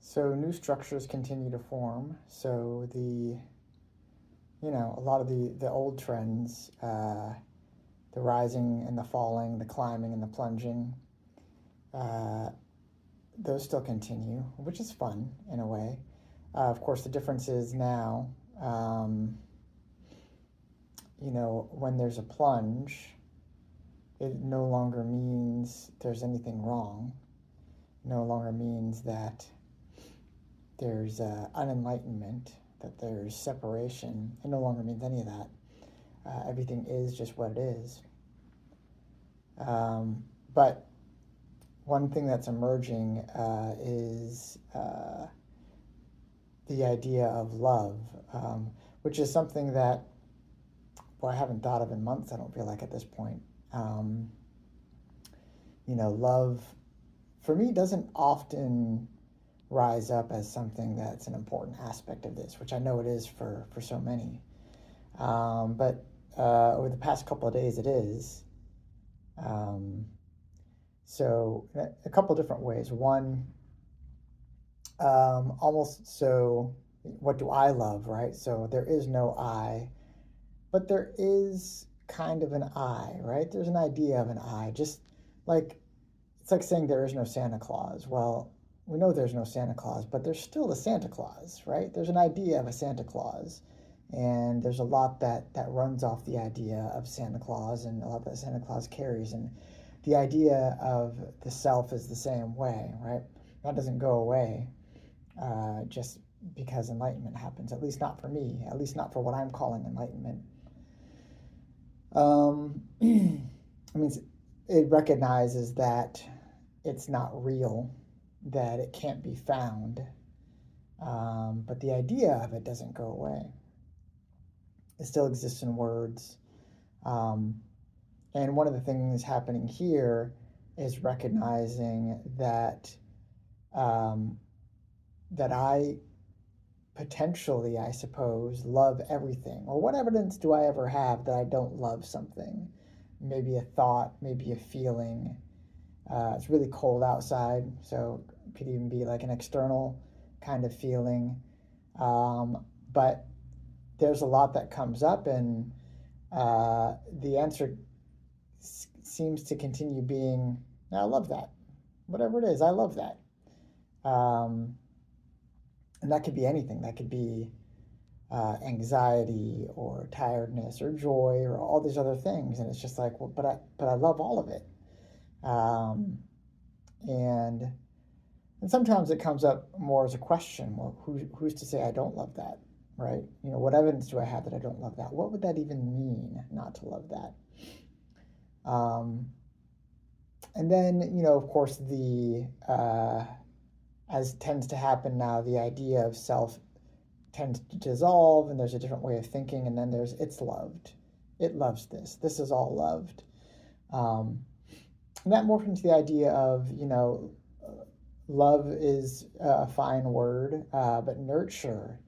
So new structures continue to form. So a lot of the old trends, the rising and the falling, the climbing and the plunging, uh, those still continue, which is fun in a way. Of course, the difference is now, um, when there's a plunge, it no longer means there's anything wrong. It no longer means that there's unenlightenment, that there's separation. It no longer means any of that. Everything is just what it is. But one thing that's emerging is the idea of love, which is something that, I haven't thought of in months, I don't feel like, at this point. Love, for me, doesn't often rise up as something that's an important aspect of this, which I know it is for so many. But over the past couple of days, it is. So a couple of different ways. One, almost so, what do I love, right? So there is no I, but there is kind of an I, right? There's an idea of an I. Just like, it's like saying there is no Santa Claus. Well, we know there's no Santa Claus, but there's still a Santa Claus, right? There's an idea of a Santa Claus. And there's a lot that runs off the idea of Santa Claus, and a lot that Santa Claus carries. And the idea of the self is the same way, right? That doesn't go away just because enlightenment happens, at least not for me, at least not for what I'm calling enlightenment. I mean, it recognizes that it's not real, that it can't be found, but the idea of it doesn't go away. It still exists in words. And one of the things happening here is recognizing that that I potentially, I suppose, love everything. Or what evidence do I ever have that I don't love something? Maybe a thought, maybe a feeling. It's really cold outside, so it could even be like an external kind of feeling. But there's a lot that comes up, and the answer seems to continue being, I love that. Whatever it is, I love that. And that could be anything. That could be anxiety or tiredness or joy or all these other things. And it's just like, well, but I love all of it. And sometimes it comes up more as a question. Well, who's to say I don't love that, right? What evidence do I have that I don't love that? What would that even mean, not to love that? And then, of course, as tends to happen now, the idea of self tends to dissolve, and there's a different way of thinking, and then there's it's loved. It loves this. This is all loved. And that morphs into the idea of, love is a fine word, but nurture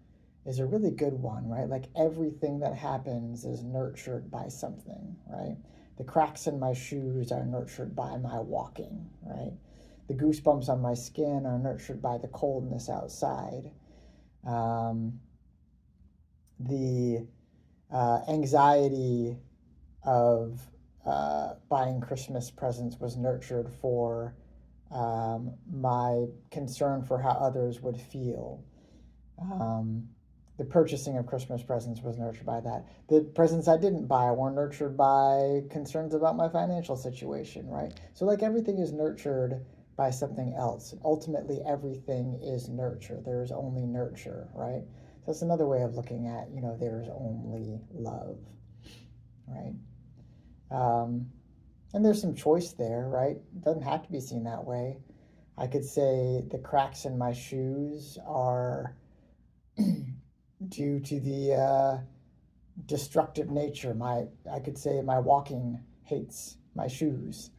is a really good one, right? Like everything that happens is nurtured by something, right? The cracks in my shoes are nurtured by my walking, right? The goosebumps on my skin are nurtured by the coldness outside. The anxiety of buying Christmas presents was nurtured for my concern for how others would feel. The purchasing of Christmas presents was nurtured by that. The presents I didn't buy were nurtured by concerns about my financial situation, right? So like everything is nurtured by something else. Ultimately, everything is nurture. There is only nurture, right? So that's another way of looking at, there is only love, right? And there's some choice there, right? It doesn't have to be seen that way. I could say the cracks in my shoes are due to the destructive nature. I could say my walking hates my shoes.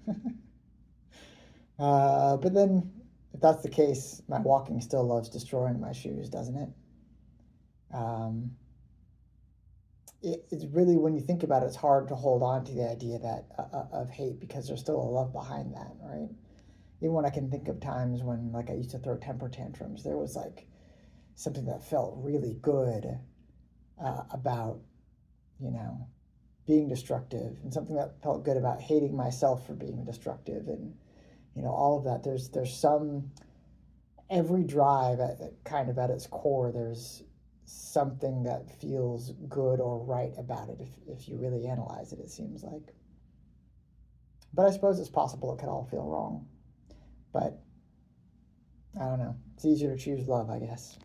But then, if that's the case, my walking still loves destroying my shoes, doesn't it? It's really, when you think about it, it's hard to hold on to the idea that of hate, because there's still a love behind that, right? Even when I can think of times when like I used to throw temper tantrums, there was like something that felt really good about, you know, being destructive, and something that felt good about hating myself for being destructive, and all of that. There's some every drive kind of at its core. There's something that feels good or right about it if you really analyze it. It seems like, but I suppose it's possible it could all feel wrong. But I don't know. It's easier to choose love, I guess.